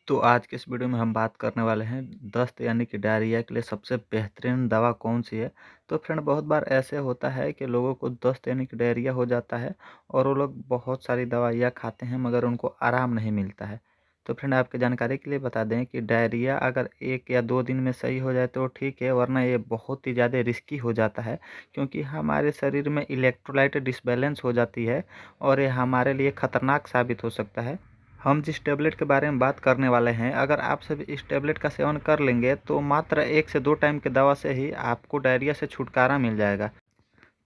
तो आज के इस वीडियो में हम बात करने वाले हैं दस्त यानी कि डायरिया के लिए सबसे बेहतरीन दवा कौन-सी है। तो फ्रेंड बहुत बार ऐसे होता है कि लोगों को दस्त यानी कि डायरिया हो जाता है और वो लोग बहुत सारी दवाइयाँ खाते हैं मगर उनको आराम नहीं मिलता है। तो फ्रेंड आपकी जानकारी के लिए बता दें कि डायरिया अगर 1 या 2 दिन में सही हो जाए तो ठीक है, वरना ये बहुत ही ज़्यादा रिस्की हो जाता है क्योंकि हमारे शरीर में इलेक्ट्रोलाइट डिसबैलेंस हो जाती है और ये हमारे लिए खतरनाक साबित हो सकता है। हम जिस टैबलेट के बारे में बात करने वाले हैं, अगर आप सभी इस टैबलेट का सेवन कर लेंगे तो मात्र 1 से 2 टाइम की दवा से ही आपको डायरिया से छुटकारा मिल जाएगा।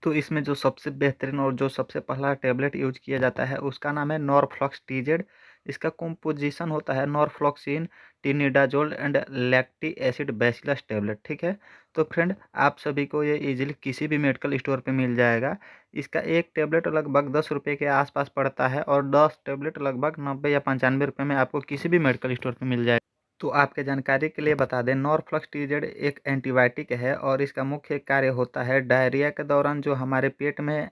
तो इसमें जो सबसे बेहतरीन और जो सबसे पहला टैबलेट यूज़ किया जाता है उसका नाम है नॉरफ्लॉक्स टीज़ेड। इसका कंपोज़िशन होता है norfloxacin, tinidazole and lactic acid bacillus tablet, ठीक है? तो फ्रेंड आप सभी को ये ईज़िली किसी भी मेडिकल स्टोर पे मिल जाएगा। इसका एक टैबलेट लगभग ₹10 के आस-पास पड़ता है और 10 टैबलेट लगभग 90 या ₹95 में आपको किसी भी मेडिकल स्टोर पे मिल जाएगा। तो आपके जानकारी के लिए बता दें, नॉरफ्लक्सटिज़ेड एक एंटीबायोटिक है और इसका मुख्य कार्य होता है डायरिया के दौरान जो हमारे पेट में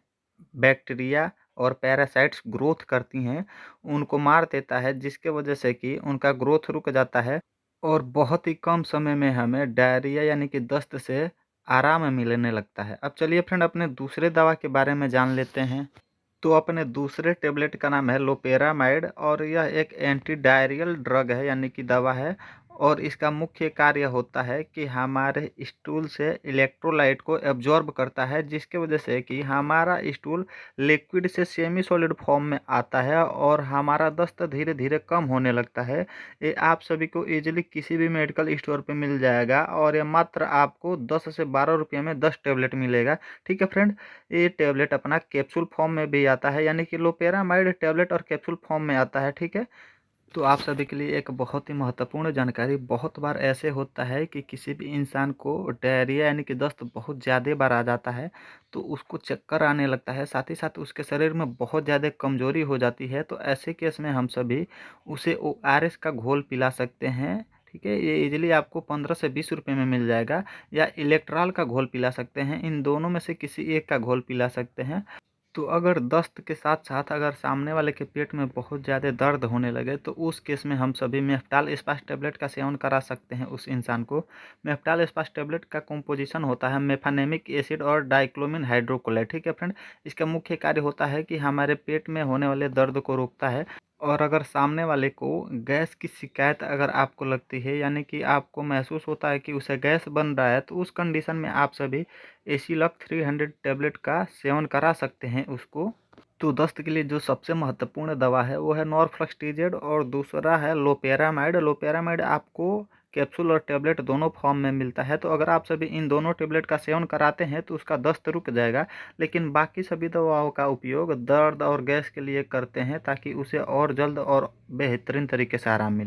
बैक्टीरिया और पैरासाइट्स ग्रोथ करती हैं, उनको मार देता है, जिसके वजह से कि उनका ग्रोथ रुक जाता है और बहुत ही कम समय में हमें डायरिया यानी कि दस्त से आराम मिलने लगता है। अब चलिए फ्रेंड अपने दूसरे दवा के बारे में जान लेते हैं। तो अपने दूसरे टेबलेट का नाम है लोपेरामाइड और यह एक एंटी डायरियल ड्रग है यानी कि दवा है और इसका मुख्य कार्य होता है कि हमारे स्टूल से इलेक्ट्रोलाइट को एब्जॉर्ब करता है, जिसके वजह से कि हमारा स्टूल लिक्विड से सेमी सॉलिड फॉर्म में आता है और हमारा दस्त धीरे धीरे कम होने लगता है। ये आप सभी को इजीली किसी भी मेडिकल स्टोर पे मिल जाएगा और ये मात्र आपको 10 से 12 रुपये में 10 टैबलेट मिलेगा। ठीक है फ्रेंड, ये टैबलेट अपना कैप्सूल फॉर्म में भी आता है यानी कि लोपेरामाइड टैबलेट और कैप्सूल फॉर्म में आता है, ठीक है। तो आप सभी के लिए एक बहुत ही महत्वपूर्ण जानकारी, बहुत बार ऐसे होता है कि किसी भी इंसान को डायरिया यानी कि दस्त बहुत ज़्यादा बार आ जाता है तो उसको चक्कर आने लगता है, साथ ही साथ उसके शरीर में बहुत ज़्यादा कमजोरी हो जाती है। तो ऐसे केस में हम सभी उसे ओआरएस का घोल पिला सकते हैं, ठीक है। ये इजीली आपको 15 से 20 रुपये में मिल जाएगा या इलेक्ट्रॉल का घोल पिला सकते हैं, इन दोनों में से किसी एक का घोल पिला सकते हैं। तो अगर दस्त के साथ-साथ अगर सामने वाले के पेट में बहुत ज़्यादा दर्द होने लगे तो उस केस में हम सभी मेफ्टाल स्पास टैबलेट का सेवन करा सकते हैं उस इंसान को। मेफ्टाल स्पास टैबलेट का कंपोज़िशन होता है मेफानेमिक एसिड और डाइक्लोमिन हाइड्रोकोलाइट, ठीक है फ्रेंड। इसका मुख्य कार्य होता है कि हमारे पेट में होने वाले दर्द को रोकता है और अगर सामने वाले को गैस की शिकायत अगर आपको लगती है यानी कि आपको महसूस होता है कि उसे गैस बन रहा है तो उस कंडीशन में आप सभी एसिलॉक 300 टैबलेट का सेवन करा सकते हैं उसको। तो दस्त के लिए जो सबसे महत्वपूर्ण दवा है वो है नॉरफ्लक्सटिज़ेड और दूसरा है लोपेरामाइड। लोपेरामाइड आपको कैप्सूल और टैबलेट दोनों फॉर्म में मिलता है। तो अगर आप सभी इन दोनों टैबलेट का सेवन कराते हैं तो उसका दस्त रुक जाएगा, लेकिन बाकी सभी दवाओं का उपयोग दर्द और गैस के लिए करते हैं ताकि उसे और जल्द और बेहतरीन तरीके से आराम मिले।